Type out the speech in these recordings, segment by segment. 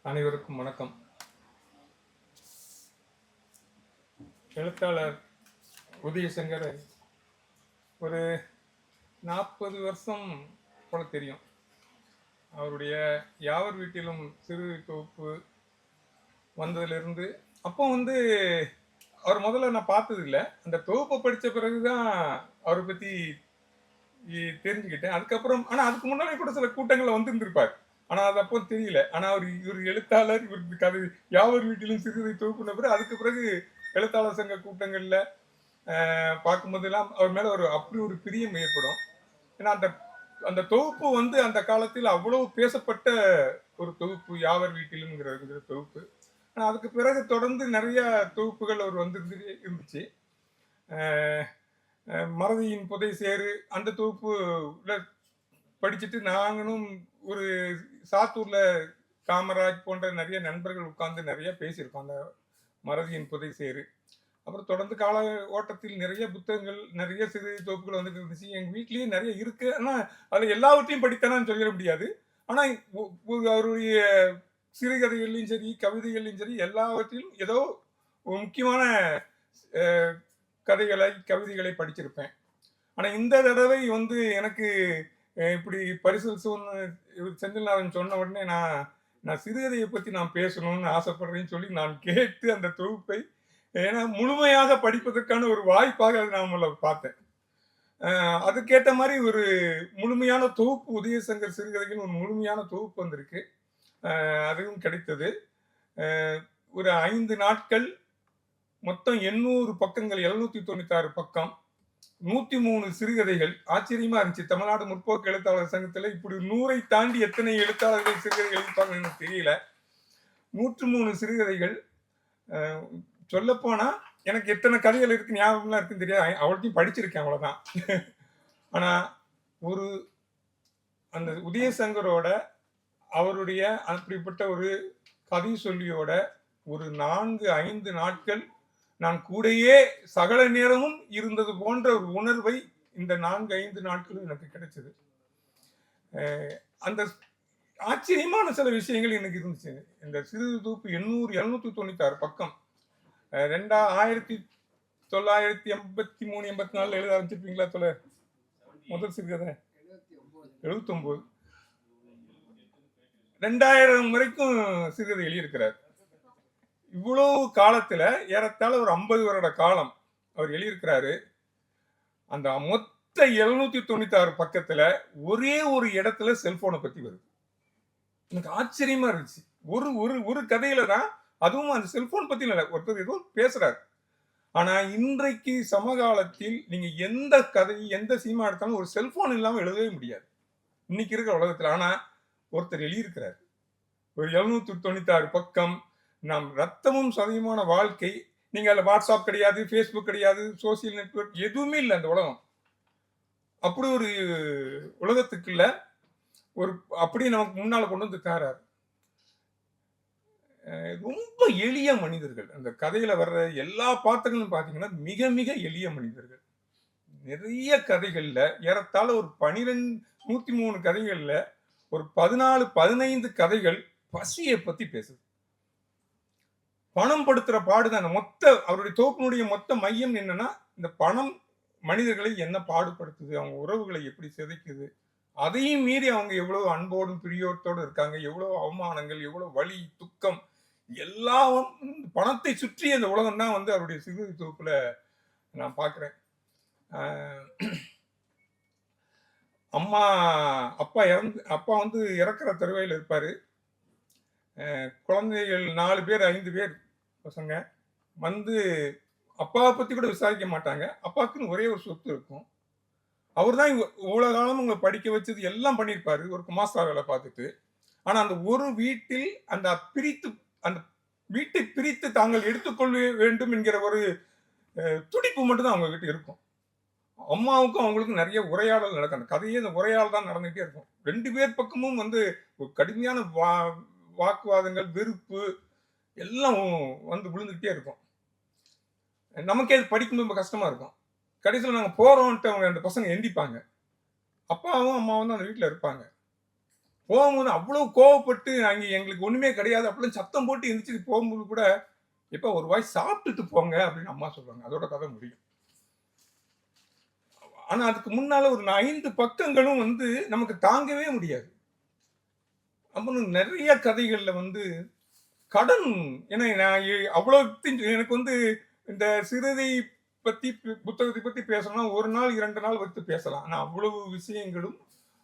அனைவருக்கும் வணக்கம். எழுத்தாளர் உதயசங்கர் ஒரு 40 வருஷம் போல தெரியும். அவருடைய யாவர் வீட்டிலும் சிறு தொகுப்பு வந்ததுலேருந்து அப்போ அவர் முதல்ல நான் பார்த்ததில்லை. அந்த தொகுப்பை படித்த பிறகு தான் அவரை பற்றி தெரிஞ்சுக்கிட்டேன். அதுக்கப்புறம் ஆனால் அதுக்கு முன்னாடி கூட சில கூட்டங்களில் வந்திருந்திருப்பார். ஆனால் அது அப்போ தெரியல. ஆனால் இவர் எழுத்தாளர், இவருக்கு கதை யாவர் வீட்டிலும் சிறுகதை தொகுப்புன பிறகு அதுக்கு பிறகு எழுத்தாளர் சங்க கூட்டங்களில் பார்க்கும்போதெல்லாம் அவர் மேலே அப்படி ஒரு பிரியம் ஏற்படும். ஏன்னா அந்த தொகுப்பு அந்த காலத்தில் அவ்வளவு பேசப்பட்ட ஒரு தொகுப்பு, யாவர் வீட்டிலும்ங்கிற தொகுப்பு. ஆனால் அதுக்கு பிறகு தொடர்ந்து நிறைய தொகுப்புகள் அவர் இருந்துச்சு. மறதியின் புதை சேரு அந்த தொகுப்புல படிச்சுட்டு நாங்களும் ஒரு சாத்தூர்ல காமராஜ் போன்ற நிறைய நண்பர்கள் உட்கார்ந்து நிறைய பேசியிருக்கோம் அந்த மறதியின் புதை சேரு. அப்புறம் தொடர்ந்து கால ஓட்டத்தில் நிறைய புத்தகங்கள், நிறைய சிறு தொகுப்புகள் வந்துட்டு இருந்துச்சு. எங்க வீட்லயே நிறைய இருக்கு. ஆனா அது எல்லாவற்றையும் படித்தானு சொல்லிட முடியாது. ஆனா அவருடைய சிறுகதைகள்லையும் சரி, கவிதைகள்லையும் சரி, எல்லாவற்றிலும் ஏதோ ஒரு முக்கியமான கவிதைகளை படிச்சிருப்பேன். ஆனா இந்த தடவை எனக்கு இப்படி பரிசு செந்தில்நாதன் சொன்ன உடனே நான் சிறுகதையை பத்தி நான் பேசணும்னு ஆசைப்படுறேன்னு சொல்லி நான் கேட்டு அந்த தொகுப்பை ஏன்னா முழுமையாக படிப்பதற்கான ஒரு வாய்ப்பாக அதை நான் பார்த்தேன். அதுக்கேற்ற மாதிரி ஒரு முழுமையான தொகுப்பு உதயசங்கர் சிறுகதைகள் ஒரு முழுமையான தொகுப்பு வந்திருக்கு. அதுவும் கிடைத்தது. ஒரு 5 நாட்கள் மொத்தம் 800 பக்கங்கள், 796 பக்கம், 103 சிறுகதைகள். ஆச்சரியமா இருந்துச்சு. தமிழ்நாடு முற்போக்கு எழுத்தாளர் சங்கத்தில் இப்படி 100ஐ தாண்டி எத்தனை எழுத்தாளர்கள் சிறுகதைகள் எழுதிப்பாங்க எனக்கு தெரியல. 103 சிறுகதைகள். சொல்லப்போனா எனக்கு எத்தனை கதைகள் இருக்கு ஞாபகம்லாம் இருக்குன்னு தெரியாது. அவள்கிட்டையும் படிச்சிருக்கேன், அவ்வளவுதான். ஆனா அந்த உதயசங்கரோட அவருடைய அப்படிப்பட்ட ஒரு கதை சொல்லியோட ஒரு 4-5 நாட்கள் நான் கூடயே சகல நேரமும் இருந்தது போன்ற ஒரு உணர்வை இந்த 4-5 நாட்களும் எனக்கு கிடைச்சது. அந்த ஆச்சரியமான சில விஷயங்கள் எனக்கு இருந்துச்சு. இந்த சிறு தொகுப்பு 796 பக்கம் 1983-84 எழுத ஆரம்பிச்சிருப்பீங்களா தோழர்? முதல் சிறுகதை 79. 2000 வரைக்கும் சிறுகதை எழுதியிருக்கிறார். இவ்வளவு காலத்துல ஏறத்தாழ ஒரு 50 வருட காலம் அவர் எழுதியிருக்கிறாரு. அந்த மொத்த 796 பக்கத்துல ஒரே ஒரு இடத்துல செல்போனை பத்தி வருது. எனக்கு ஆச்சரியமா இருந்துச்சு. ஒரு கதையில தான், அதுவும் அந்த செல்போன் பத்தி இல்ல, ஒருத்தர் ஏதோ பேசுறாரு. ஆனா இன்றைக்கு சமகாலத்தில் நீங்க எந்த கதை, எந்த சினிமா எடுத்தாலும் ஒரு செல்போன் இல்லாம எழுதவே முடியாது இன்னைக்கு இருக்கிற உலகத்துல. ஆனா ஒருத்தர் எழுதியிருக்கிறார். ஒரு 796 பக்கம். நாம் ரத்தமும் சதயமான வாழ்க்கை. நீங்க அதுல வாட்ஸ்அப் கிடையாது, பேஸ்புக் கிடையாது, சோசியல் நெட்வொர்க் எதுவுமே இல்லை அந்த உலகம். அப்படி ஒரு உலகத்துக்குள்ள அப்படி நமக்கு முன்னால கொண்டு வந்து தாரார். ரொம்ப எளிய மனிதர்கள். அந்த கதையில வர்ற எல்லா பாத்திரங்களும் பாத்தீங்கன்னா மிக மிக எளிய மனிதர்கள். நிறைய கதைகள்ல ஏறத்தாழ ஒரு 103 கதைகள்ல ஒரு 14-15 கதைகள் பசியை பத்தி பேசுது. பணம் படுத்துற பாடுதான் அவருடைய தொகுப்பினுடைய மொத்த மையம் என்னன்னா, இந்த பணம் மனிதர்களை என்ன பாடுபடுத்துது, அவங்க உறவுகளை எப்படி சிதைக்குது, அதையும் மீறி அவங்க எவ்வளவு அன்போடும் பிரியோட்டோடு இருக்காங்க, எவ்வளவு அவமானங்கள், எவ்வளவு வலி, துக்கம், எல்லாம் பணத்தை சுற்றி அந்த உலகம் தான் அவருடைய சிறுகதை தொகுப்புல நான் பார்க்கிறேன். அப்பா இறக்குற தருவாயில் இருப்பாரு. குழந்தைகள் 4 பேர் 5 பேர் பசங்க அப்பாவை பத்தி கூட விசாரிக்க மாட்டாங்க. அப்பாவுக்குன்னு ஒரே ஒரு சொத்து இருக்கும். அவர் தான் இவ்வளவு காலம் உங்களை படிக்க வச்சது எல்லாம் பண்ணியிருப்பாரு ஒரு குமாஸ்தா வேலை பார்த்துட்டு. ஆனா அந்த ஒரு வீட்டில் அந்த வீட்டை பிரித்து தாங்கள் எடுத்துக்கொள்ள வேண்டும் என்கிற ஒரு துடிப்பு மட்டும்தான் அவங்க கிட்ட இருக்கும். அம்மாவுக்கும் அவங்களுக்கும் நிறைய உரையாடல் நடக்கும். அந்த கதையே அந்த உரையாடல் தான் நடந்துகிட்டே இருக்கும். 2 பேர் பக்கமும் ஒரு கடுமையான வாக்குவாதங்கள், வெறுப்பு எல்லாம் விழுந்துகிட்டே இருக்கும். நமக்கே அது படிக்கும்போது ரொம்ப கஷ்டமா இருக்கும். கடைசியில் நாங்கள் போறோம்ட்டு அவங்க 2 பசங்க எந்திப்பாங்க. அப்பாவும் அம்மாவும் தான் அந்த வீட்டில் இருப்பாங்க. போகும்போது அவ்வளவு கோவப்பட்டு அங்க எங்களுக்கு ஒண்ணுமே கிடையாது அப்படின்னு சத்தம் போட்டு எந்திரிச்சு போகும்போது கூட, "எப்பா ஒரு வாய் சாப்பிட்டுட்டு போங்க" அப்படின்னு அம்மா சொல்லுவாங்க. அதோட கதை முடியும். ஆனா அதுக்கு முன்னால ஒரு 5 பக்கங்களும் வந்து நமக்கு தாங்கவே முடியாது. அப்புறம் நெறைய கதைகள்ல வந்து கடன் ஏன்னா நான் அவ்வளோத்தையும் எனக்கு வந்து இந்த சிறுதை பத்தி புத்தகத்தை பத்தி பேசணும்னா 1 நாள், 2 நாள் வைத்து பேசலாம். ஆனா அவ்வளவு விஷயங்களும்,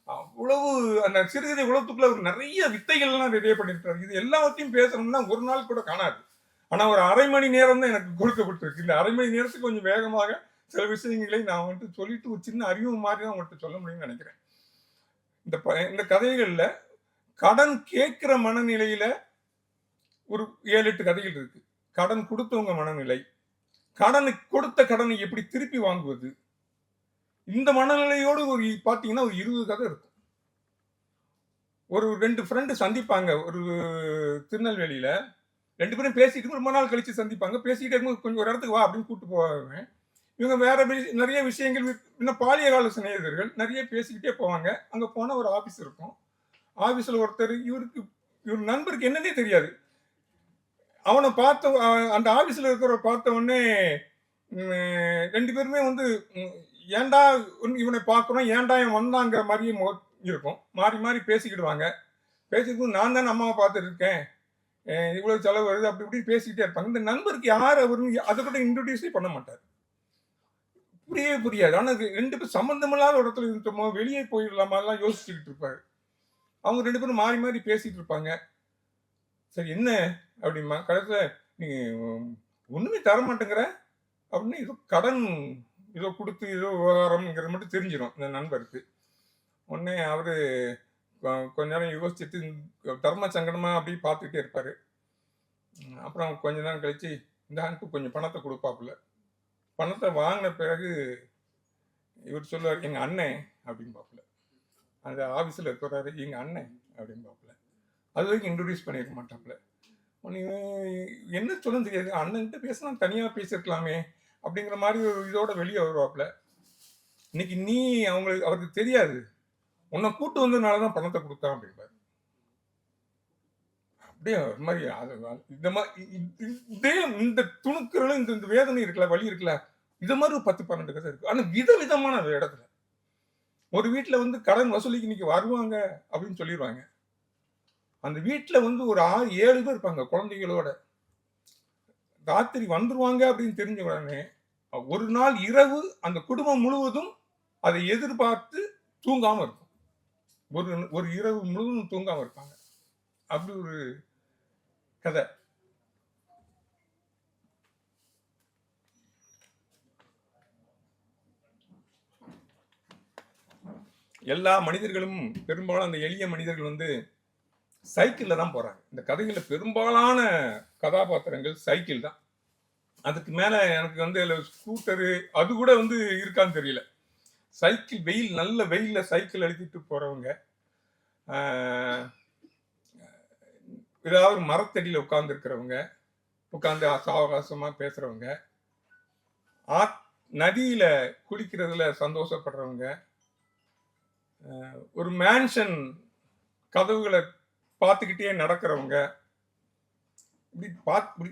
அவ்வளவு அந்த சிறுகதை உலகத்துக்குள்ள ஒரு நெறைய வித்தைகள்லாம் நிறைய பண்ணியிருக்காரு. இது எல்லாவற்றையும் பேசணும்னா 1 நாள் கூட காணாது. ஆனா ஒரு 1/2 மணி நேரம் தான் எனக்கு கொடுக்கப்பட்டிருக்கு. இந்த 1/2 மணி நேரத்துக்கு கொஞ்சம் வேகமாக சில விஷயங்களை நான் வந்துட்டு சொல்லிட்டு ஒரு சின்ன அறிவு மாரி தான் உங்கள்ட்ட சொல்ல முடியும்னு நெனைக்கிறேன். இந்த கதைகள்ல கடன் கேட்கிற மனநிலையில ஒரு 7, 8 கதைகள் இருக்கு. கடன் குடுத்தவங்க மனநிலை. கொடுத்த கடனை எப்படி திருப்பி வாங்குவது? இந்த மனநிலையோடு பார்த்தீங்கன்னா, ஒரு 20 கதை இருக்கும். ஒரு 2 ஃப்ரெண்ட் சந்திப்பாங்க. ஒரு திருநெல்வேலியில. 2 பேரும் பேசிட்டு ரொம்ப நாள் கழிச்சு சந்திப்பாங்க. பேசிக்கிட்டே இருக்கும்போது, "கொஞ்சம் ஒரு இடத்துக்கு வா" அப்படின்னு கூட்டு போவாங்க. இவங்க வேற நெறைய விஷயங்கள் இன்னும் பாலிய கால சிநேகிதர்கள். நெறைய பேசிக்கிட்டே போவாங்க. அங்க போனா ஒரு ஆபீஸ் இருக்கும். ஆபீஸ்ல ஒருத்தர் இவர் நண்பருக்கு என்னன்னே தெரியாது. அவன பார்த்த அந்த ஆபீஸ்ல இருக்கிறவர பார்த்த உடனே 2 பேருமே வந்து ம் ஏன்டா இவனை பார்க்கிறோம், ஏன்டா இவன் வந்தாங்கிற மாரியே இருக்கும். மாறி மாறி பேசிக்கிடுவாங்க. பேசிக்கும்போது நான் தானே அம்மாவ பார்த்துட்டு இருக்கேன். இவ்வளவு செலவு வருது அப்படி இப்படி பேசிக்கிட்டே இருப்பாங்க. இந்த நண்பருக்கு யார் அவருன்னு அத கூட இன்ட்ரோடியூஸே பண்ண மாட்டாரு. புரியவே புரியாது. ஆனா 2 பேரும் சம்மந்தமில்லாத ஒரு இடத்துல இருந்துட்டோமோ, வெளியே போயிடலாமான்லாம் யோசிச்சுக்கிட்டு இருப்பாரு. அவங்க 2 பேரும் மாறி மாறி பேசிட்டு இருப்பாங்க. சரி என்ன அப்படிம்பா. கடைசில நீ ஒண்ணுமே தர மாட்டேங்கிற அப்படின்னு ஏதோ கடன் ஏதோ குடுத்து ஏதோ விவகாரம்ங்கிறது மட்டும் தெரிஞ்சிரும் இந்த நண்பருக்கு. உடனே அவரு கொஞ்ச நேரம் யோசிச்சுட்டு தர்ம சங்கடமா அப்படியே பார்த்துக்கிட்டே இருப்பாரு. அப்புறம் கொஞ்ச நேரம் கழிச்சு, இந்தான்ட்டு கொஞ்சம் பணத்த குடுப்பாப்புல. பணத்த வாங்குன பிறகு இவரு சொல்லுவாரு, "எங்க அண்ணன்" அப்படிம்பாப்புல. அந்த ஆபீஸ்ல இருக்கிறவரு, "எங்க அண்ணன்" அப்படிம்பாப்புல. அதுவரைக்கும் இன்ட்ரோடியூஸ் பண்ணியிருக்க மாட்டாப்புல. உடனே என்ன சொல்லணும்னு தெரியாது. அண்ணன்கிட்ட பேசினா தனியா பேசியிருக்கலாமே! அப்படிங்கிற மாரி ஒரு இதோட வெளிய வருவாப்புல. இன்னைக்கு நீ அவருக்கு தெரியாது. உன்ன கூட்டு வந்ததுனால தான் பணத்த குடுத்தான் அப்படிம்பாரு. அப்படியே ஒரு மாரி இந்த இதே இந்த துணுக்குறலும் இந்த வேதனை இருக்குல்ல, வலி இருக்குல்ல, இது மாரி ஒரு 10, 12 கதை இருக்கு. ஆனா விதவிதமான இடத்துல. ஒரு வீட்ல வந்து கடன் வசூலிக்கு இன்னைக்கு வருவாங்க அப்படின்னு சொல்லிருவாங்க. அந்த வீட்ல வந்து ஒரு 6, 7 பேர் இருப்பாங்க குழந்தைகளோட. ராத்திரி வந்துருவாங்க அப்படின்னு தெரிஞ்ச உடனே, ஒரு நாள் இரவு அந்த குடும்பம் முழுவதும் அதை எதிர்பார்த்து தூங்காம இருக்கும். ஒரு ஒரு இரவு முழுவதும் தூங்காம இருப்பாங்க. அப்படி ஒரு கதை. எல்லா மனிதர்களும் பெரும்பாலும் அந்த எளிய மனிதர்கள் வந்து சைக்கிள்ல தான் போறாங்க. இந்த கதைகள்ல பெரும்பாலான கதாபாத்திரங்கள் சைக்கிள் தான். அதுக்கு மேல எனக்கு வந்து ஸ்கூட்டரு அது கூட வந்து இருக்கான்னு தெரியல. சைக்கிள் நல்ல வெயில்ல சைக்கிள் அழுத்திட்டு போறவங்க. ஆ ஏதாவது மரத்தடியில உட்கார்ந்து இருக்கிறவங்க, உட்கார்ந்து சாவகாசமா பேசுறவங்க, நதியில குளிக்கிறதுல சந்தோஷப்படுறவங்க, ஒரு மேன்ஷன் கதவுகள பார்த்துக்கிட்டே நடக்கிறவங்க,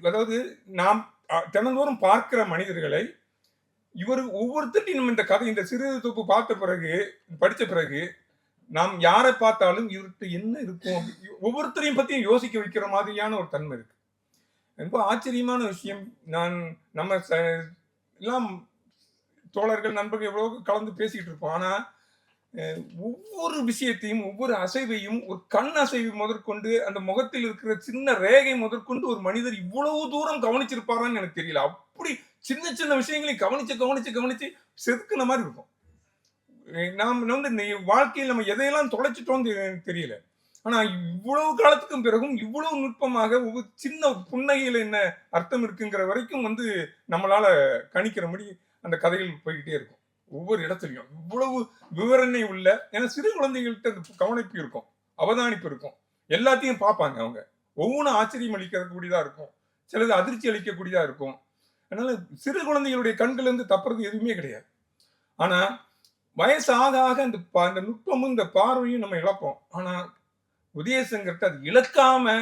அதாவது நாம் தினந்தோறும் பார்க்கிற மனிதர்களை ஒவ்வொருத்தரையும் நம்ம இந்த கதை இந்த சிறு தொகுப்பு பார்த்த பிறகு படிச்ச பிறகு நாம் யாரை பார்த்தாலும் இவர்கிட்ட என்ன இருக்கும் ஒவ்வொருத்தரையும் பத்தியும் யோசிக்க வைக்கிற மாதிரியான ஒரு தன்மை இருக்கு. ரொம்ப ஆச்சரியமான விஷயம். நம்ம எல்லாம் தோழர்கள் நண்பர்கள் எவ்வளவு கலந்து பேசிட்டு இருப்போம். ஆனா ஒவ்வொரு விஷயத்தையும் ஒவ்வொரு அசைவையும் ஒரு கண் அசைவு முதற்கொண்டு அந்த முகத்தில் இருக்கிற சின்ன ரேகை முதற்கொண்டு ஒரு மனிதர் இவ்வளவு தூரம் கவனிச்சிருப்பாரான்னு எனக்கு தெரியல. அப்படி சின்ன சின்ன விஷயங்களை கவனிச்சு கவனிச்சு கவனிச்சு செதுக்குன மாதிரி இருக்கும். நாம் வந்து வாழ்க்கையில் நம்ம எதையெல்லாம் தொலைச்சிட்டோம்னு தெரியல. ஆனா இவ்வளவு காலத்துக்கும் பிறகும் இவ்வளவு நுட்பமாக ஒவ்வொரு சின்ன புன்னகையில என்ன அர்த்தம் இருக்குங்கிற வரைக்கும் வந்து நம்மளால கணிக்கிறபடி அந்த கதைகள் போய்கிட்டே இருக்கும். ஒவ்வொரு இடத்துலயும் இவ்வளவு விவரணை உள்ள ஏன்னா சிறு குழந்தைகள்கிட்ட அந்த கவனிப்பு இருக்கும், அவதானிப்பு இருக்கும். எல்லாத்தையும் பார்ப்பாங்க அவங்க. ஒவ்வொன்றும் ஆச்சரியம் அளிக்கக்கூடியதா இருக்கும். சிலது அதிர்ச்சி அளிக்கக்கூடியதா இருக்கும். அதனால சிறு குழந்தைகளுடைய கண்கள் இருந்து தப்புறது எதுவுமே கிடையாது. ஆனா வயசு ஆக ஆக அந்த நுட்பமும் இந்த பார்வையும் நம்ம இழப்போம். ஆனா உதயசங்கர்ட்ட அது இழக்காம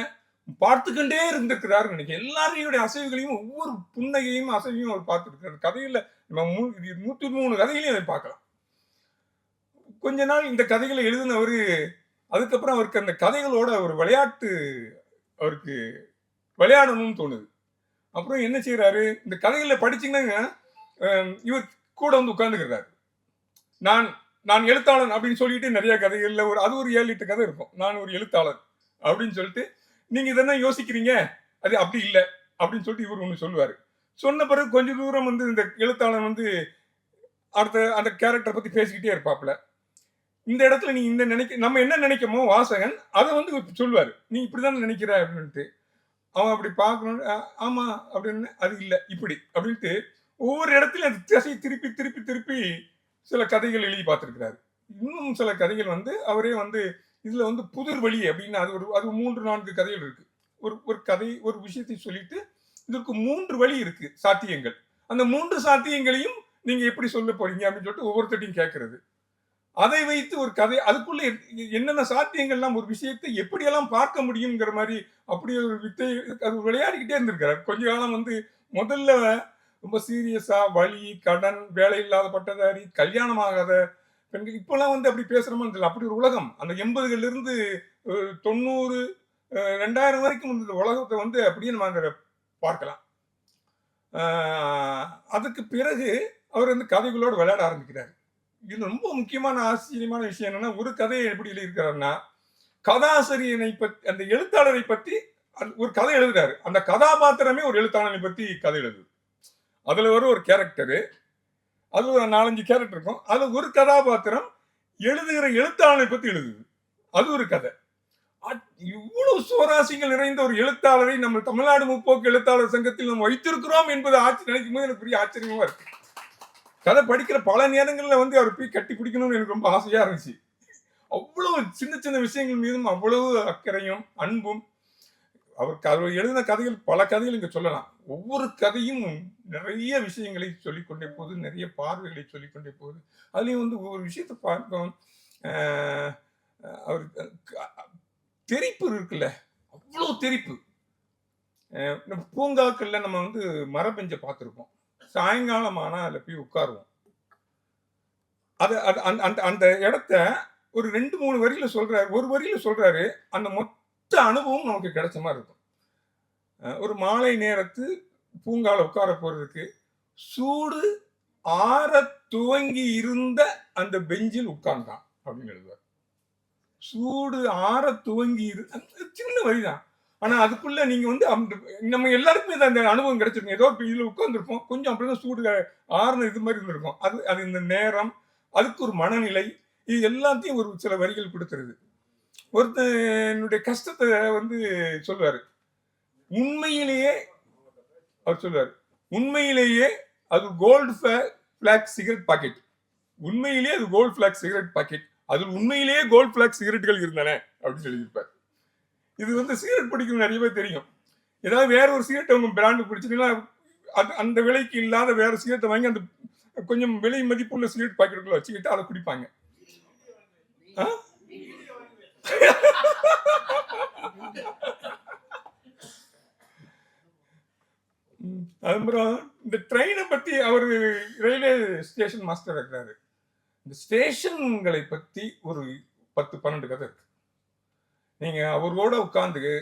பார்த்துக்கிட்டே இருந்திருக்கிறாரு நினைக்கிறேன். எல்லாரையுடைய அசைவுகளையும் ஒவ்வொரு புன்னகையும் அசைவையும் அவர் பார்த்துருக்காரு. கதையில நம்ம 103 கதைகளையும் அதை பார்க்கலாம். கொஞ்ச நாள் இந்த கதைகளை எழுதினவரு, அதுக்கப்புறம் அவருக்கு அந்த கதைகளோட ஒரு விளையாட்டு, அவருக்கு விளையாடணும்னு தோணுது. அப்புறம் என்ன செய்யறாரு, இந்த கதைகளை படிச்சீங்கன்னா இவர் கூட வந்து உட்கார்ந்துக்கிறாரு. நான் நான் எழுத்தாளன் அப்படின்னு சொல்லிட்டு நிறைய கதைகள்ல அது ஒரு 7-8 கதை இருக்கும். நான் ஒரு எழுத்தாளன் அப்படின்னு சொல்லிட்டு, நீங்க இதெல்லாம் யோசிக்கிறீங்க, அது அப்படி இல்லை அப்படின்னு சொல்லிட்டு இவர் ஒன்று சொல்லுவாரு. சொன்ன பிறகு கொஞ்ச தூரம் வந்து இந்த எழுத்தாளன் வந்து அடுத்த அந்த கேரக்டரை பத்தி பேசிக்கிட்டே இருப்பாப்ல. இந்த இடத்துல நீ இந்த நம்ம என்ன நினைக்கமோ வாசகன் அதை வந்து சொல்லுவாரு, நீ இப்படிதான் நினைக்கிற அப்படின்ட்டு. அவன் அப்படி பார்க்கணும், ஆமா அப்படின்னு, அது இல்லை இப்படி அப்படின்ட்டு ஒவ்வொரு இடத்துலையும் அது திசை திருப்பி திருப்பி திருப்பி சில கதைகள் எழுதி பார்த்திருக்கிறாரு. இன்னும் சில கதைகள் வந்து அவரே வந்து இதுல வந்து புதிர் வழி அப்படின்னு அது 3-4 கதைகள் இருக்கு. ஒரு கதை ஒரு விஷயத்தை சொல்லிட்டு இதற்கு 3 வழி இருக்கு சாத்தியங்கள். அந்த 3 சாத்தியங்களையும் நீங்க எப்படி சொல்ல போறீங்க அப்படின்னு சொல்லிட்டு ஒவ்வொருத்தட்டையும் கேட்கறது. அதை வைத்து ஒரு கதை, அதுக்குள்ள என்னென்ன சாத்தியங்கள்லாம், ஒரு விஷயத்தை எப்படியெல்லாம் பார்க்க முடியுங்கிற மாதிரி அப்படி ஒரு வித்தை அது விளையாடிக்கிட்டே இருந்திருக்காரு. கொஞ்ச காலம் வந்து முதல்ல ரொம்ப சீரியஸா வலி, கடன், வேலை இல்லாத பட்டதாரி, கல்யாணம் ஆகாத பெண்கள், இப்பெல்லாம் வந்து அப்படி பேசுறோமோ தெரியல. அப்படி ஒரு உலகம் அந்த 80கள்ல இருந்து 90 2000 வரைக்கும் இந்த உலகத்தை வந்து அப்படியே நம்ம அங்க பார்க்கலாம். அதுக்கு பிறகு அவர் வந்து கதைகளோடு விளையாட ஆரம்பிக்கிறார். இது ரொம்ப முக்கியமான ஆச்சரியமான விஷயம் என்னன்னா, ஒரு கதையை எப்படி எழுதியிருக்கிறாருன்னா, கதாசிரியனை பற்றி, அந்த எழுத்தாளரை பற்றி ஒரு கதை எழுதுறாரு. அந்த கதாபாத்திரமே ஒரு எழுத்தாளரை பற்றி கதை எழுதுது. அதுல ஒரு கேரக்டரு, அது ஒரு 4-5 கேரக்டர் இருக்கும். அது ஒரு கதாபாத்திரம் எழுதுகிற எழுத்தாளரை பத்தி எழுதுது. அது ஒரு கதை. இவ்வளவு சுவராசியங்கள் நிறைந்த ஒரு எழுத்தாளரை நம்ம தமிழ்நாடு முற்போக்கு எழுத்தாளர் சங்கத்தில் நம்ம வைத்திருக்கிறோம் என்பது நினைக்கும் போது எனக்கு பெரிய ஆச்சரியமா இருக்கு. கதை படிக்கிற பல நேரங்கள்ல வந்து அவர் போய் கட்டி பிடிக்கணும்னு எனக்கு ரொம்ப ஆசையா இருந்துச்சு. அவ்வளவு சின்ன சின்ன விஷயங்கள் மீதும் அவ்வளவு அக்கறையும் அன்பும். அவர் எழுதின கதைகள், பல கதைகள் இங்க சொல்லலாம். ஒவ்வொரு கதையும் நிறைய விஷயங்களை சொல்லிக்கொண்டே போகுது, நிறைய பார்வைகளை சொல்லிக்கொண்டே போகுது. அதுலயும் வந்து ஒவ்வொரு விஷயத்தை பார்க்கும். அவர் தெரிப்பு இருக்குல்ல, அவ்வளவு தெரிப்பு. பூங்காக்கள்ல நம்ம வந்து மரபெஞ்ச பார்த்திருப்போம். சாயங்காலம் ஆனா அதுல போய் உட்காருவோம். அந்த இடத்த ஒரு 2-3 வரியில சொல்றாரு. ஒரு வரியில சொல்றாரு, அந்த மொத்த அனுபவம் நமக்கு கிடைச்ச மாதிரி இருக்கும். ஒரு மாலை நேரத்து பூங்கால உட்கார போறதுக்கு சூடு ஆற துவங்கி இருந்த அந்த பெஞ்சில் உட்கார்ந்தான் அப்படின்னு எழுதுவார். சூடு ஆற துவங்கி சின்ன வரிதான். ஆனா அதுக்குள்ள நீங்க வந்து நம்ம எல்லாருக்குமே அந்த அனுபவம் கிடைச்சிருக்கும். ஏதோ இதுல உட்கார்ந்துருப்போம், கொஞ்சம் அப்படிதான் சூடு ஆறுன இது மாதிரி இருந்திருக்கும். அது இந்த நேரம், அதுக்கு ஒரு மனநிலை, இது எல்லாத்தையும் ஒரு சில வரிகள் கொடுத்துருது. ஒருத்தனுடைய கஷ்டத்தை வந்து சொல்லுவாரு. உண்மையிலேயே அவர் சொல்லுவாரு, உண்மையிலேயே அது கோல்டு பிளாக் சிகரெட் பாக்கெட். உண்மையிலேயே அது கோல்டு பிளாக் சிகரெட் பாக்கெட். அதில் உண்மையிலேயே கோல்டு பிளாக் சிகரெட்டுகள் இருந்தன அப்படின்னு எழுதியிருப்பார். இது வந்து சிகரெட் பிடிக்கும் நிறைய பேர் தெரியும். ஏதாவது வேற ஒரு சிகரெட் அவங்க பிராண்டு பிடிச்சிங்கன்னா அந்த விலைக்கு இல்லாத வேற சிகரெட்டை வாங்கி அந்த கொஞ்சம் விலை மதிப்புள்ள சிகரெட் பாக்கெட்டுக்குள்ள வச்சுக்கிட்டு அதை குடிப்பாங்க. அதுக்கப்புறம் இந்த ட்ரெயினை பத்தி அவர் ரயில்வே ஸ்டேஷன் மாஸ்டர் இருக்கிறாரு. இந்த ஸ்டேஷன்களை பத்தி ஒரு 10-12 கதை இருக்கு. நீங்க அவரோட உட்கார்ந்து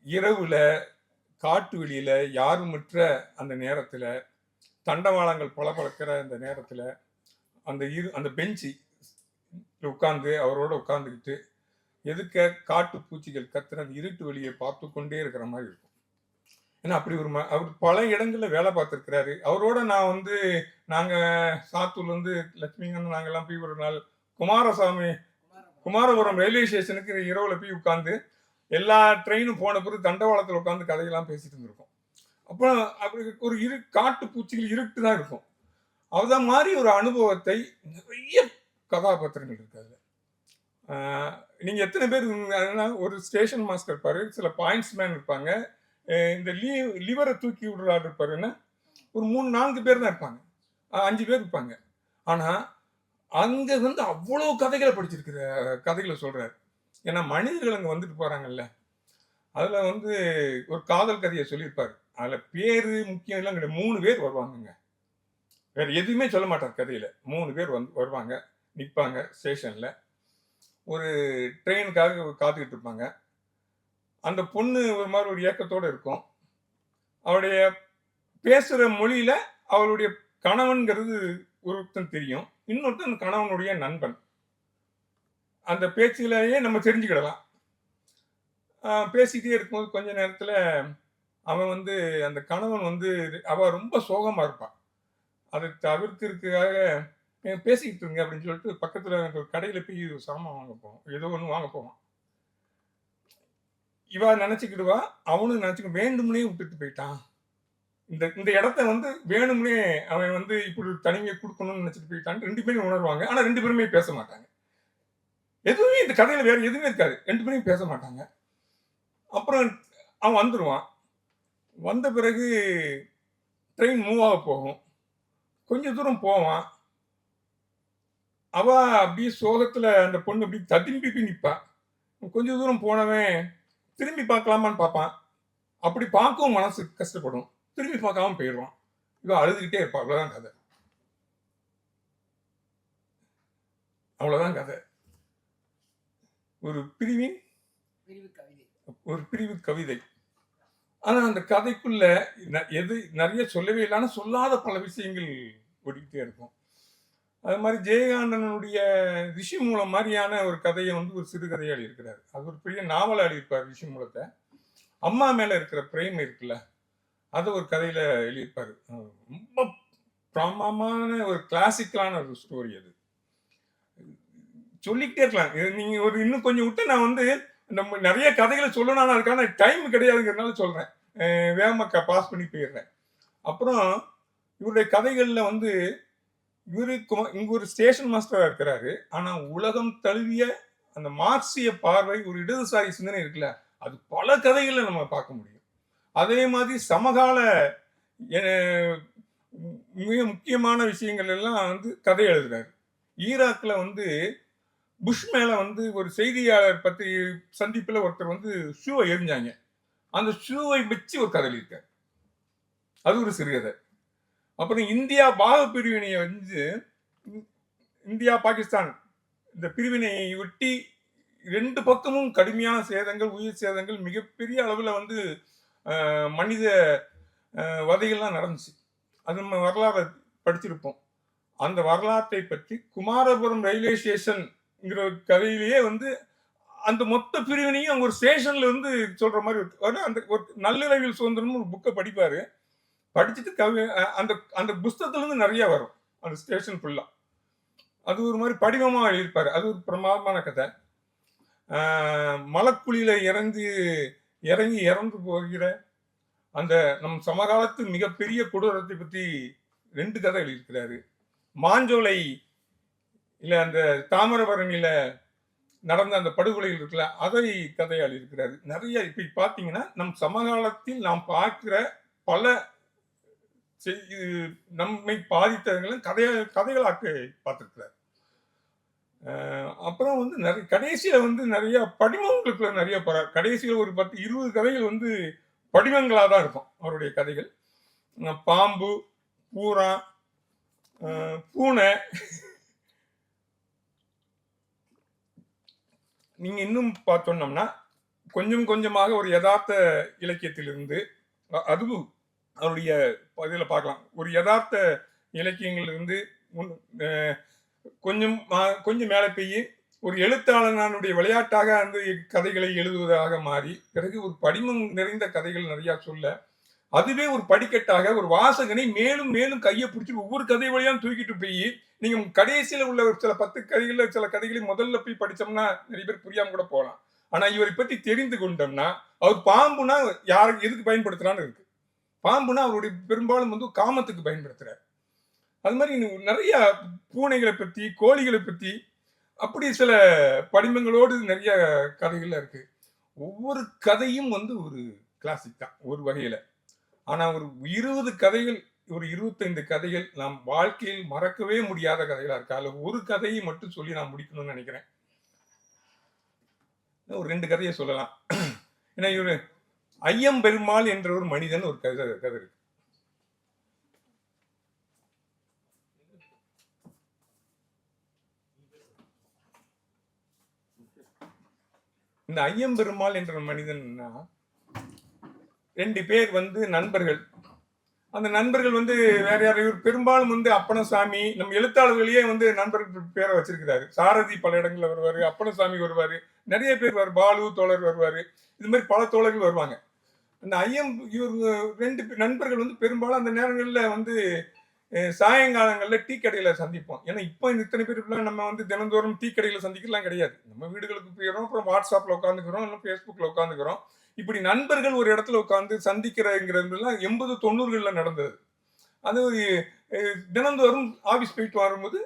இரவுல காட்டு வெளியில யாருமற்ற அந்த நேரத்துல, தண்டவாளங்கள் பளபளக்கிற அந்த நேரத்துல, அந்த பெஞ்சு உட்கார்ந்து அவரோட உட்கார்ந்துக்கிட்டு எதுக்க காட்டு பூச்சிகள் கத்துற அந்த இருட்டு வெளியை பார்த்து கொண்டே இருக்கிற மாதிரி இருக்கும். ஏன்னா அப்படி அவர் பல இடங்கள்ல வேலை பார்த்திருக்கிறாரு. அவரோட நான் வந்து நாங்க சாத்தூர்ல இருந்து லட்சுமிங்கன்னு நாங்கெல்லாம் போய் ஒரு நாள் குமாரபுரம் ரயில்வே ஸ்டேஷனுக்கு இரவுல போய் உட்கார்ந்து எல்லா ட்ரெயினும் போன பிறகு தண்டவாளத்தில் உட்காந்து கதையெல்லாம் பேசிட்டு இருந்திருக்கோம். அப்போ அப்படி ஒரு காட்டு பூச்சிகள் இருட்டு தான் இருக்கும். அத மாதிரி ஒரு அனுபவத்தை நிறைய கதாபாத்திரங்கள் இருக்காது. நீங்க எத்தனை பேர் ஒரு ஸ்டேஷன் மாஸ்டர் இருப்பாரு, சில பாயிண்ட்ஸ் மேன் இருப்பாங்க, இந்த லிவரை தூக்கி விடுறாரு இருப்பாருன்னா ஒரு 3-4 பேர் தான் இருப்பாங்க, 5 பேர் இருப்பாங்க. ஆனா அங்க வந்து அவ்வளவு கதைகளை படிச்சிருக்கிற கதைகளை சொல்றாரு. ஏன்னா மனிதர்கள் அங்க வந்துட்டு போறாங்கல்ல. அதுல வந்து ஒரு காதல் கதைய சொல்லியிருப்பாரு. அதுல பேரு முக்கியம் எல்லாம் கிடையாது. 3 பேர் வருவாங்கங்க. வேற எதுவுமே சொல்ல மாட்டார் கதையில. 3 பேர் வருவாங்க. நிப்பாங்க ஸ்டேஷன்ல. ஒரு ட்ரெயினுக்காக காத்துக்கிட்டு இருப்பாங்க. அந்த பொண்ணு ஒரு மாரி ஒரு ஏக்கத்தோட இருக்கும். அவளுடைய பேசுற மொழியில அவளுடைய கணவன்ங்கிறது ஒருத்தன் தெரியும். இன்னொருத்தன் கணவனுடைய நண்பன். அந்த பேச்சிலேயே நம்ம தெரிஞ்சுக்கிடலாம். பேசிக்கிட்டே இருக்கும்போது கொஞ்ச நேரத்துல அவன் வந்து அந்த கணவன் வந்து அவ ரொம்ப சோகமா இருப்பா. அதை தவிர்க்கிறதுக்காக பேசிக்கிட்டு இருங்க அப்படின்னு சொல்லிட்டு பக்கத்துல ஒரு கடையில போய் சாமான் வாங்க போவோம். ஏதோ ஒண்ணு வாங்க போவான். இவ நினைச்சுக்கிடுவா, அவனும் நினைச்சுக்க வேண்டும்னே விட்டுட்டு போயிட்டான். இந்த இந்த இடத்த வந்து வேணும்னே அவன் வந்து இப்படி தனிமையை கொடுக்கணும்னு நினைச்சிட்டு போயிட்டான்னு 2 பேரும் உணர்வாங்க. ஆனா 2 பேருமே பேச மாட்டாங்க. எதுவுமே இந்த கதையில வேற எதுவுமே இருக்காது. 2 பேரும் பேச மாட்டாங்க. அப்புறம் அவன் வந்துருவான். வந்த பிறகு ட்ரெயின் மூவ் ஆக போகும். கொஞ்சம் தூரம் போவான். அவ அப்படியே சோகத்துல அந்த பொண்ணு அப்படி ததும்பி போய் நிப்பா. கொஞ்சம் தூரம் போனவன் திரும்பி பார்க்கலாமான்னு பார்ப்பான். அப்படி பார்க்கவும் மனசு கஷ்டப்படும். திரும்பி பார்க்காம போயிடுவான். இவன் அழுதுகிட்டே இருப்பா. அவ்வளவுதான் கதை. அவ்வளவுதான் கதை. ஒரு பிரிவின் ஒரு பிரிவு கவிதை. ஆனா அந்த கதைக்குள்ள எது நிறைய சொல்லவே இல்லை. ஆனா சொல்லாத பல விஷயங்கள் ஓடிக்கிட்டே இருக்கும். அது மாதிரி ஜெயகாந்தனுடைய ரிஷிமூலம் மாதிரியான ஒரு கதையை வந்து ஒரு சிறுகதையை எழுதியிருக்கிறார். அது ஒரு பெரிய நாவல் எழுதியிருப்பார் ரிஷிமூலத்தை. அம்மா மேல இருக்கிற பிரேம் இருக்குல்ல, அதை ஒரு கதையில எழுதியிருப்பாரு. ரொம்ப பிரமாமான ஒரு கிளாசிக்கலான ஒரு ஸ்டோரி அது. சொல்லிக்கிட்டே இருக்கலாம். நீங்க ஒரு இன்னும் கொஞ்சம் விட்டு நான் வந்து நம்ம நிறைய கதைகளை சொல்லணும். அதுக்கான டைம் கிடையாதுங்கிறதுனால சொல்றேன். வேகமா பாஸ் பண்ணி போயிடுறேன். அப்புறம் இவருடைய கதைகள்ல வந்து இங்க ஒரு ஸ்டேஷன் மாஸ்டரா இருக்கிறாரு. ஆனா உலகம் தழுவிய அந்த மார்க்சிய பார்வை, ஒரு இடதுசாரி சிந்தனை இருக்குல்ல, அது பல கதைகள்ல நம்ம பார்க்க முடியும். அதே மாதிரி சமகால மிக முக்கியமான விஷயங்கள் எல்லாம் வந்து கதை எழுதுறாரு. ஈராக்ல வந்து புஷ் மேல வந்து ஒரு செய்தியாளர் பத்தி சந்திப்புல ஒருத்தர் வந்து ஷூவை எரிஞ்சாங்க. அந்த ஷூவை வச்சு ஒரு கதை எழுதியிருக்காரு. அது ஒரு சிறுகதை. அப்புறம் இந்தியா பாக பிரிவினையை வந்து இந்தியா பாகிஸ்தான் இந்த பிரிவினையை ஒட்டி 2 பக்கமும் கடுமையான சேதங்கள், உயிர் சேதங்கள், மிகப்பெரிய அளவுல வந்து மனித வதைகள்லாம் நடந்துச்சு. அது நம்ம வரலாறு படிச்சிருப்போம். அந்த வரலாற்றை பற்றி குமாரபுரம் ரயில்வே ஸ்டேஷன்ங்கிற கதையிலேயே வந்து அந்த மொத்த பிரிவினையும் அங்க ஒரு ஸ்டேஷன்ல வந்து சொல்ற மாதிரி அந்த ஒரு நள்ளிரவில் சுதந்திரம்னு ஒரு புக்கை படிப்பாரு. படிச்சுட்டு அந்த அந்த புஸ்தகத்துல இருந்து நிறைய வரும் அந்த ஸ்டேஷன் ஃபுல்லா. அது ஒரு மாதிரி படிவமா எழுதியிருப்பாரு. அது ஒரு பிரமாதமான கதை. மலக்குழியில இறங்கி இறந்து போகிற அந்த நம் சமகாலத்து மிகப்பெரிய கொடூரத்தை பற்றி 2 கதை எழுதியிருக்கிறாரு. மாஞ்சோலை இல்ல அந்த தாமிரபரணியில நடந்த அந்த படுகொலைகள் இருக்குல்ல, அதை கதையா எழுதியிருக்கிறாரு. நிறைய இப்ப பாத்தீங்கன்னா நம் சமகாலத்தில் நாம் பார்க்கிற பல நம்மை பாதித்தவங்களும் கதைகளாக்க பார்த்திருக்கிறார். அப்புறம் வந்து நிறைய கடைசியில வந்து நிறைய படிமங்களுக்குள்ள நிறைய கடைசியில ஒரு 10-20 கதைகள் வந்து படிமங்களா தான் இருக்கும் அவருடைய கதைகள். பாம்பு, பூரா, பூனை, நீங்க இன்னும் பார்த்தோம்னா கொஞ்சம் கொஞ்சமாக ஒரு யதார்த்த இலக்கியத்திலிருந்து அதுவும் அவருடைய இதில் பார்க்கலாம். ஒரு யதார்த்த இலக்கியங்களிலிருந்து கொஞ்சம் மேலே போய் ஒரு எழுத்தாளனுடைய விளையாட்டாக அந்த கதைகளை எழுதுவதாக மாறி பிறகு ஒரு படிமம் நிறைந்த கதைகள் நிறைய சொல்ல, அதுவே ஒரு படிக்கட்டாக ஒரு வாசகனை மேலும் மேலும் கையை பிடிச்சி ஒவ்வொரு கதை வழியாக தூக்கிட்டு போய் நீங்க கடைசியில உள்ள சில 10 கதைகள்ல சில கதைகளை முதல்ல போய் படிச்சோம்னா நிறைய பேர் புரியாம கூட போகலாம். ஆனா இவரை பற்றி தெரிந்து கொண்டோம்னா அவர் பாம்புனா யாருக்கு எதுக்கு பயன்படுத்துறான்னு இருக்கு. பாம்புனா அவருடைய பெரும்பாலும் வந்து காமத்துக்கு பயன்படுத்துறாரு. அது மாதிரி நிறைய பூனைகளை பற்றி, கோழிகளை பற்றி அப்படி சில படிமங்களோடு நிறைய கதைகள்ல இருக்கு. ஒவ்வொரு கதையும் வந்து ஒரு கிளாசிக் தான் ஒரு வகையில. ஆனா ஒரு 20 கதைகள், ஒரு 25 கதைகள் நாம் வாழ்க்கையில் மறக்கவே முடியாத கதைகளா இருக்கு. அதுல ஒரு கதையை மட்டும் சொல்லி நான் முடிக்கணும்னு நினைக்கிறேன். ஒரு 2 கதையை சொல்லலாம். ஏன்னா இவரு ஐயம்பெருமாள் என்ற ஒரு மனிதன் ஒரு கதை கதை இருக்கு. இந்த ஐயம்பெருமாள் என்ற மனிதன்னா 2 பேர் வந்து நண்பர்கள். அந்த நண்பர்கள் வந்து வேற யார், இவர் பெரும்பாலும் வந்து அப்பணசாமி, நம்ம எழுத்தாளர்களையே வந்து நண்பர்கள் பேரை வச்சிருக்கிறாரு. சாரதி பல இடங்கள்ல வருவாரு, அப்பணசாமி வருவாரு, நிறைய பேர் வருவாரு, பாலு தோழர் வருவாரு, இது மாதிரி பல தோழர்கள் வருவாங்க. அந்த இவர் 2 நண்பர்கள் வந்து பெரும்பாலும் அந்த நேரங்கள்ல வந்து சாயங்காலங்கள்ல டீ கடையில சந்திப்போம். ஏன்னா இப்போ இத்தனை பேர் நம்ம வந்து தினந்தோறும் டீ கடையில சந்திக்கலாம் கிடையாது. நம்ம வீடுகளுக்கு போயிடுறோம், அப்புறம் வாட்ஸ்அப்ல உட்காந்துக்கிறோம், இல்லை ஃபேஸ்புக்ல உட்காந்துக்கிறோம். இப்படி நண்பர்கள் ஒரு இடத்துல உட்காந்து சந்திக்கிறதுங்கிறதுலாம் 80, 90கள்ல நடந்தது. அது தினந்தோறும் ஆபீஸ் போயிட்டு வரும்போது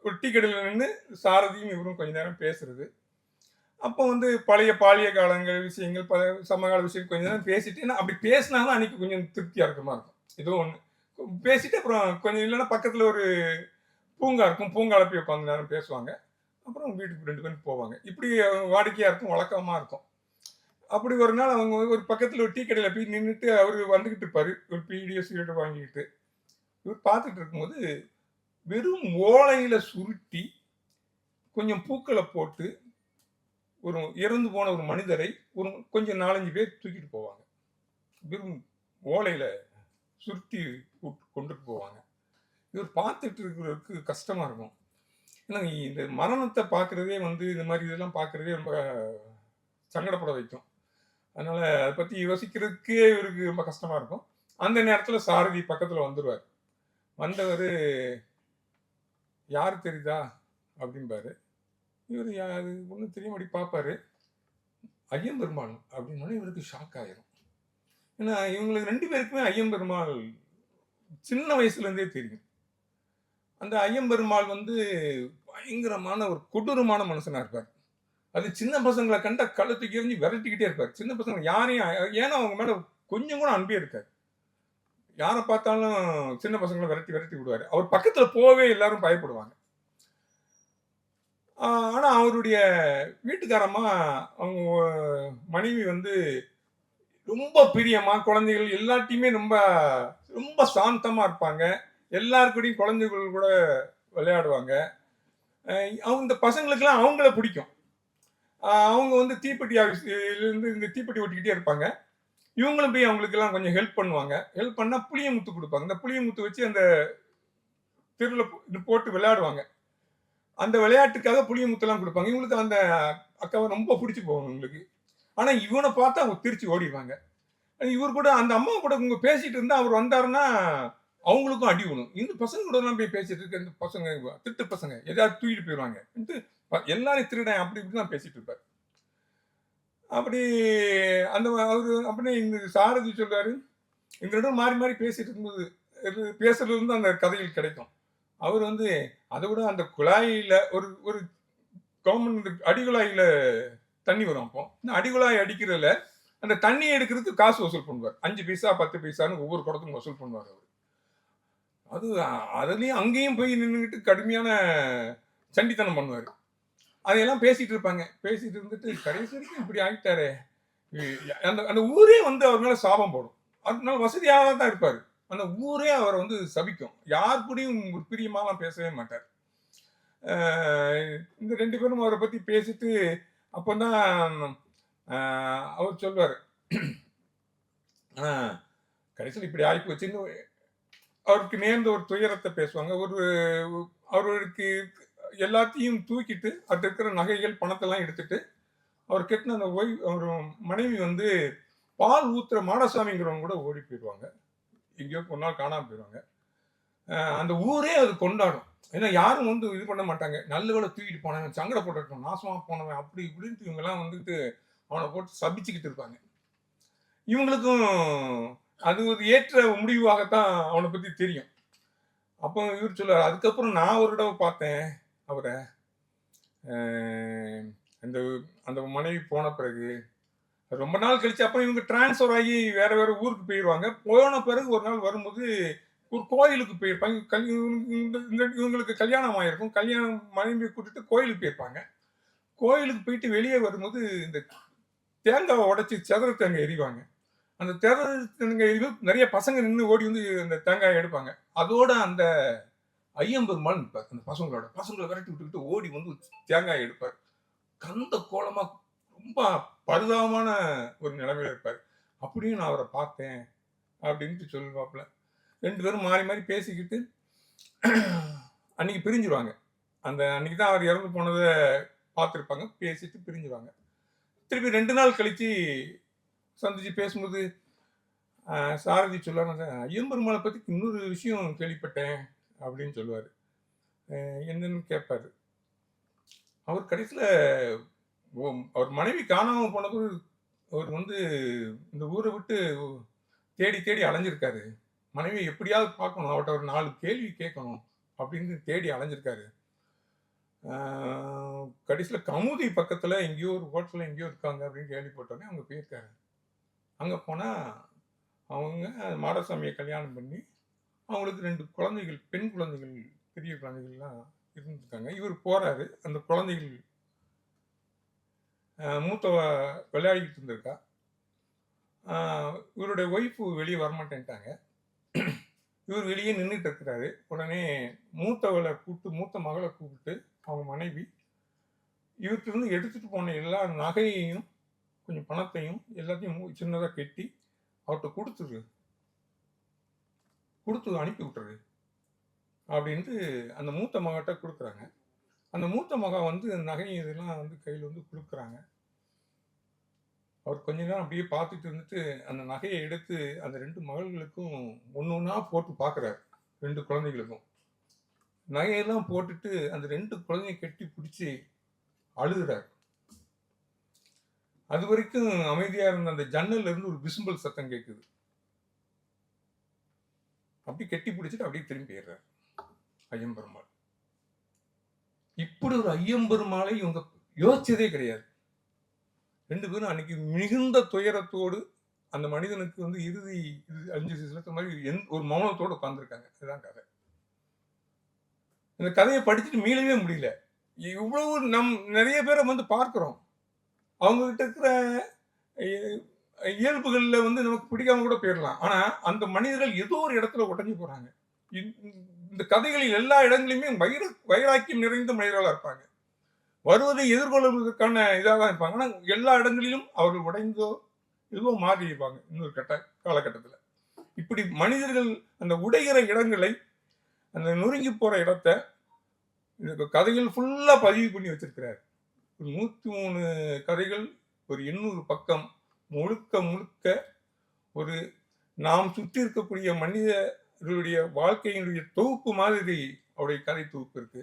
ஒரு டீ கடையில் நின்று சாரதியும் இவரும் கொஞ்ச நேரம் பேசுறது. அப்போ வந்து பழைய பாலிய காலங்கள் விஷயங்கள், பல சமகால விஷயங்கள் கொஞ்ச நேரம் பேசிட்டு, அப்படி பேசினாலும் அன்னைக்கு கொஞ்சம் திருப்தியா இருக்க மாதிரி இருக்கும். ஏதோ ஒன்று பேசிட்டு அப்புறம் கொஞ்சம் இல்லைன்னா பக்கத்துல ஒரு பூங்கா இருக்கும், பூங்கால போய் உட்காந்து நேரம் பேசுவாங்க. அப்புறம் வீட்டுக்கு 2 பேரும் போவாங்க. இப்படி வாடிக்கையா இருக்கும், வழக்கமா இருக்கும். அப்படி ஒரு நாள் அவங்க ஒரு பக்கத்துல ஒரு டீ கடையில போய் நின்றுட்டு அவரு வந்துகிட்டு இருப்பாரு, ஒரு பீடியோ சிகரெட் வாங்கிட்டு. இவர் பார்த்துட்டு இருக்கும்போது வெறும் ஓலையில சுருட்டி கொஞ்சம் பூக்களை போட்டு ஒரு இறந்து போன ஒரு மனிதரை ஒரு கொஞ்சம் 4-5 பேர் தூக்கிட்டு போவாங்க. வெறும் ஓலையில சுருட்டி கொண்டுட்டு போவாங்க. இவர் பார்த்துட்டு இருக்கிறவருக்கு கஷ்டமா இருக்கும். ஏன்னா இந்த மரணத்தை பார்க்கறதே வந்து இந்த மாதிரி இதெல்லாம் பார்க்கறதே ரொம்ப சங்கடப்பட வைக்கும். அதனால அதை பத்தி யோசிக்கிறதுக்கே இவருக்கு ரொம்ப கஷ்டமா இருக்கும். அந்த நேரத்துல சாரதி பக்கத்துல வந்துருவார். வந்தவர் யாரு தெரியுதா அப்படின்பாரு. இவர் யாரு ஒன்றும் தெரியும்படி பார்ப்பாரு. ஐயம்பெருமாள் அப்படின்னோடனே இவருக்கு ஷாக் ஆயிரும். ஏன்னா இவங்களுக்கு 2 பேருக்குமே ஐயம்பெருமாள் சின்ன வயசுல இருந்தே தெரியும். அந்த ஐயம்பெருமாள் வந்து பயங்கரமான ஒரு கொடூரமான மனுஷனா இருப்பார். அது சின்ன பசங்களை கண்ட கழுத்துக்கு எறிஞ்சு விரட்டிக்கிட்டே இருப்பார். சின்ன பசங்க யாரையும், ஏன்னா அவங்க மேல கொஞ்சம் கூட அன்பே இருக்காது. யாரை பார்த்தாலும் சின்ன பசங்களை விரட்டி விரட்டி விடுவாரு. அவர் பக்கத்துல போவே எல்லாரும் பயப்படுவாங்க. ஆனா அவருடைய வீட்டுக்காரம்மா, அவங்க மனைவி வந்து ரொம்ப பிரியமா, குழந்தைகள் எல்லாத்தையுமே ரொம்ப ரொம்ப சாந்தமா இருப்பாங்க. எல்லாருக்கூடயும் குழந்தைகள் கூட விளையாடுவாங்க. இந்த பசங்களுக்கெல்லாம் அவங்கள பிடிக்கும். அவங்க வந்து தீப்பெட்டி ஆஃபீஸ்லேருந்து இந்த தீப்பெட்டி ஒட்டிக்கிட்டே இருப்பாங்க. இவங்களும் போய் அவங்களுக்கெல்லாம் கொஞ்சம் ஹெல்ப் பண்ணுவாங்க. ஹெல்ப் பண்ணா புளியமுத்து கொடுப்பாங்க. இந்த புளியமுத்து வச்சு அந்த தெருல போட்டு விளையாடுவாங்க. அந்த விளையாட்டுக்காக புளியமுத்தெல்லாம் கொடுப்பாங்க. இவங்களுக்கு அந்த அக்காவை ரொம்ப பிடிச்சி போகும் இவங்களுக்கு. ஆனா இவனை பார்த்தா அவங்க திருச்சி ஓடிடுவாங்க. இவர் கூட அந்த அம்மா கூட இவங்க பேசிட்டு இருந்தா அவர் வந்தாருன்னா அவங்களுக்கும் அடி விழும். இந்த பசங்க கூட எல்லாம் போய் பேசிட்டு இருக்க, இந்த பசங்க திருட்டு பசங்க ஏதாவது தூக்கிட்டு போயிடுவாங்க. எல்லாரும் திருடன் அப்படி இப்படிதான் பேசிட்டு இருப்பாரு. அப்படி அந்த அவரு அப்படியே இந்த சாரதி சொல்றாரு, இந்த 2 மாறி மாறி பேசிட்டு இருக்கும்போது பேசுறது இருந்து அந்த கதைகள் கிடைக்கும். அவர் வந்து அதை விட அந்த குழாயில ஒரு ஒரு கவர்மெண்ட் அடிக்குழாயில தண்ணி வரும். அப்போ இந்த அடிக்குழாய் அடிக்கிறதுல அந்த தண்ணி எடுக்கிறதுக்கு காசு வசூல் பண்ணுவார். 5 பைசா 10 பைசான்னு ஒவ்வொரு குடத்துக்கும் வசூல் பண்ணுவார் அவர். அது அதுலயும் அங்கேயும் போய் நின்றுகிட்டு கடுமையான சண்டித்தனம் பண்ணுவார். அதையெல்லாம் பேசிட்டு இருப்பாங்க. பேசிட்டு இருந்துட்டு கடைசி வரைக்கும் இப்படி ஆகிட்டாரே, அந்த அந்த ஊரே வந்து அவர் மேல சாபம் போடும். அதனால வசதியாக தான் இருப்பாரு. அந்த ஊரே அவரை வந்து சபிக்கும். யார் கூடயும் பிரியமாலாம் பேசவே மாட்டார். இந்த 2 பேரும் அவரை பத்தி பேசிட்டு அப்பதான் அவர் சொல்வாரு, கடைசியில் இப்படி ஆகி போச்சுன்னு அவருக்கு நேர்ந்த ஒரு துயரத்தை பேசுவாங்க. அவருக்கு எல்லாத்தையும் தூக்கிட்டு அது இருக்கிற நகைகள் பணத்தெல்லாம் எடுத்துட்டு அவர் கெட்டின அந்த அவர் மனைவி வந்து பால் ஊத்துற மாடசாமிங்கிறவங்க கூட ஓடி போயிடுவாங்க. எங்கேயோ ஒரு நாள் காணாம போயிடுவாங்க. அந்த ஊரே அது கொண்டாடும். ஏன்னா யாரும் வந்து இது பண்ண மாட்டாங்க. நல்லவளை தூக்கிட்டு போனவன், சங்கடப்பட்டு நாசமா போனவன், அப்படி இப்படின்ட்டு இவங்கெல்லாம் வந்துட்டு அவனை போட்டு சபிச்சுக்கிட்டு இருப்பாங்க. இவங்களுக்கும் அது ஒரு ஏற்ற முடிவாகத்தான் அவனை பத்தி தெரியும். அப்போ இவர் சொல்லுவார், அதுக்கப்புறம் நான் ஒரு தடவை பார்த்தேன் அவரை. அந்த அந்த மனைவி போன பிறகு ரொம்ப நாள் கழிச்சு அப்புறம் இவங்க டிரான்ஸ்ஃபர் ஆகி வேற வேற ஊருக்கு போயிடுவாங்க. போன பிறகு ஒரு நாள் வரும்போது ஒரு கோயிலுக்கு போயிருப்பாங்க. இவங்களுக்கு கல்யாணம் ஆயிருக்கும். கல்யாணம் மனைவி கூட்டிட்டு கோயிலுக்கு போயிருப்பாங்க. கோயிலுக்கு போயிட்டு வெளியே வரும்போது இந்த தேங்காவை உடைச்சி செதற தேங்காய் எறிவாங்க. அந்த செதற தேங்காய் எறிவும் நிறைய பசங்க நின்று ஓடி வந்து அந்த தேங்காயை எடுப்பாங்க. அதோட அந்த ஐயம்பெருமாள் நிற்பார் அந்த பசங்களை விரட்டி விட்டுக்கிட்டு ஓடி வந்து தேங்காய் எடுப்பார். கந்த கோலமா ரொம்ப பரிதாபமான ஒரு நிலைமையில இருப்பார். அப்படியும் நான் அவரை பார்த்தேன் அப்படின்ட்டு சொல்லுவாப்புல. 2 பேரும் மாறி மாறி பேசிக்கிட்டு அன்னைக்கு பிரிஞ்சுருவாங்க. அந்த அன்னைக்கு தான் அவர் இறந்து போனதை பார்த்துருப்பாங்க. பேசிட்டு பிரிஞ்சுருவாங்க. திருப்பி 2 நாள் கழிச்சு சந்திச்சு பேசும்போது சாரதி சொல்லுவாங்க, ஐயம்பெருமாளை பற்றி இன்னொரு விஷயம் கேள்விப்பட்டேன் அப்படின்னு சொல்லுவார். என்னன்னு கேட்பாரு. அவர் கடைசியில் அவர் மனைவி காணாமல் போனது அவர் வந்து இந்த ஊரை விட்டு தேடி தேடி அலைஞ்சிருக்காரு. மனைவி எப்படியாவது பார்க்கணும், அவர்கிட்ட ஒரு 4 கேள்வி கேட்கணும் அப்படின்னு தேடி அலைஞ்சிருக்காரு. கடைசியில் கமுதி பக்கத்தில் எங்கேயோ ஒரு ஹோட்டலில் எங்கேயோ இருக்காங்க அப்படின்னு கேள்விப்பட்டோன்னே அவங்க போயிருக்காரு. அங்கே போனால் அவங்க மாடசாமியை கல்யாணம் பண்ணி அவங்களுக்கு 2 குழந்தைகள், பெண் குழந்தைகள், பெரிய குழந்தைகள்லாம் இருந்துருக்காங்க. இவர் போகிறாரு. அந்த குழந்தைகள் மூத்தவ விளையாடிக்கிட்டு இருந்திருக்கா. இவருடைய ஒய்ஃபு வெளியே வரமாட்டேன்ட்டாங்க. இவர் வெளியே நின்றுட்டு இருக்கிறாரு. உடனே மூத்த மகளை கூப்பிட்டு அவங்க மனைவி இவர்கிட்ட இருந்து எடுத்துட்டு போன எல்லா நகையையும் கொஞ்சம் பணத்தையும் எல்லாத்தையும் சின்னதாக கட்டி அவர்கிட்ட கொடுத்து அனுப்பி விட்டுரு அப்படின்ட்டு அந்த மூத்த மகிட்ட கொடுக்குறாங்க. அந்த மூத்த மகா வந்து நகை இதெல்லாம் வந்து கையில் வந்து கொடுக்குறாங்க. அவர் கொஞ்ச நேரம் அப்படியே பார்த்துட்டு இருந்துட்டு அந்த நகையை எடுத்து அந்த 2 மகள்களுக்கும் ஒன்று ஒன்றா போட்டு பார்க்குறாரு. 2 குழந்தைகளுக்கும் நகையெல்லாம் போட்டுட்டு அந்த 2 குழந்தைய கட்டி பிடிச்சி அழுகிறார். அது வரைக்கும் அமைதியாக இருந்த அந்த ஜன்னல்ல இருந்து ஒரு விசும்பல் சத்தம் கேட்குது. அப்படி கட்டி பிடிச்சிட்டு அப்படியே திரும்பி போயிடுறார் ஐயம்பெருமாள். இப்படி ஒரு ஐயம்பெருமாளை இவங்க யோசிச்சதே கிடையாது. 2 பேரும் அன்னைக்கு மிகுந்த துயரத்தோடு அந்த மனிதனுக்கு வந்து இறுதி 5 சிலத்த மாதிரி ஒரு மௌனத்தோடு உட்கார்ந்துருக்காங்க. இதுதான் கதை. இந்த கதையை படிச்சுட்டு மீளவே முடியல. இவ்வளவு நிறைய பேரை வந்து பார்க்கிறோம். அவங்க கிட்ட இருக்கிற இயல்புகளில் வந்து நமக்கு பிடிக்காம கூட போயிடலாம். ஆனா அந்த மனிதர்கள் ஏதோ ஒரு இடத்துல உடஞ்சி போறாங்க. இந்த கதைகளில் எல்லா இடங்களிலுமே வைராக்கியம் நிறைந்த மனிதர்களாக இருப்பாங்க. வருவதை எதிர்கொள்வதற்கான இதாக தான் இருப்பாங்க. ஆனால் எல்லா இடங்களிலும் அவர்கள் உடைந்தோ ஏதோ மாறி இருப்பாங்க இன்னொரு காலகட்டத்தில். இப்படி மனிதர்கள் அந்த உடைகிற இடங்களை, அந்த நொறுங்கி போற இடத்த இந்த கதைகள் ஃபுல்லா பதிவு பண்ணி வச்சிருக்கிறார். ஒரு 103 கதைகள், ஒரு 800 பக்கம், முழுக்க ஒரு நாம் சுற்றி இருக்கக்கூடிய மனிதர்களுடைய வாழ்க்கையினுடைய தொகுப்பு மாதிரி அவருடைய கதை தொகுப்பு இருக்கு.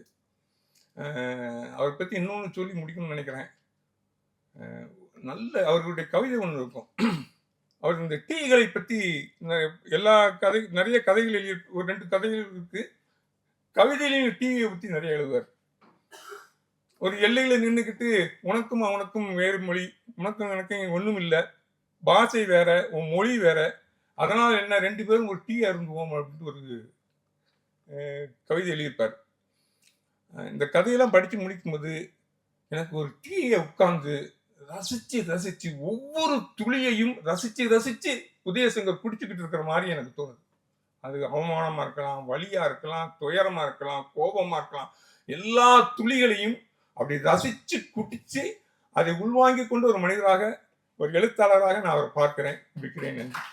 அவரை பற்றி இன்னொன்று சொல்லி முடிக்கணும்னு நினைக்கிறேன். நல்ல அவர்களுடைய கவிதை ஒன்று இருக்கும். அவர் இந்த டீகளை பற்றி நிறைய கதைகள் எழுதி, ஒரு 2 கதைகள் இருக்கு. கவிதையிலையும் டீயை பற்றி நிறைய எழுதுவார். ஒரு எல்லையில நின்றுக்கிட்டு உனக்கும் அவனுக்கும் வேறு மொழி, உனக்கும் எனக்கும் ஒன்றும் இல்லை, பாஷை வேற, உன் மொழி வேற, அதனால் என்ன 2 பேரும் ஒரு டீ அருந்துவோம் அப்படின்ட்டு ஒரு கவிதை எழுதியிருப்பார். இந்த கதையெல்லாம் படித்து முடிக்கும்போது எனக்கு ஒரு டீயை உட்கார்ந்து ரசிச்சு ஒவ்வொரு துளியையும் ரசிச்சு உதயசங்கர் குடிச்சுக்கிட்டு இருக்கிற மாதிரி எனக்கு தோணுது. அது அவமானமா இருக்கலாம், வலியா இருக்கலாம், துயரமா இருக்கலாம், கோபமா இருக்கலாம், எல்லா துளிகளையும் அப்படி ரசிச்சு குடிச்சு அதை உள்வாங்கி கொண்டு ஒரு மனிதராக, ஒரு எழுத்தாளராக நான் அவரை பார்க்கிறேன். நன்றி.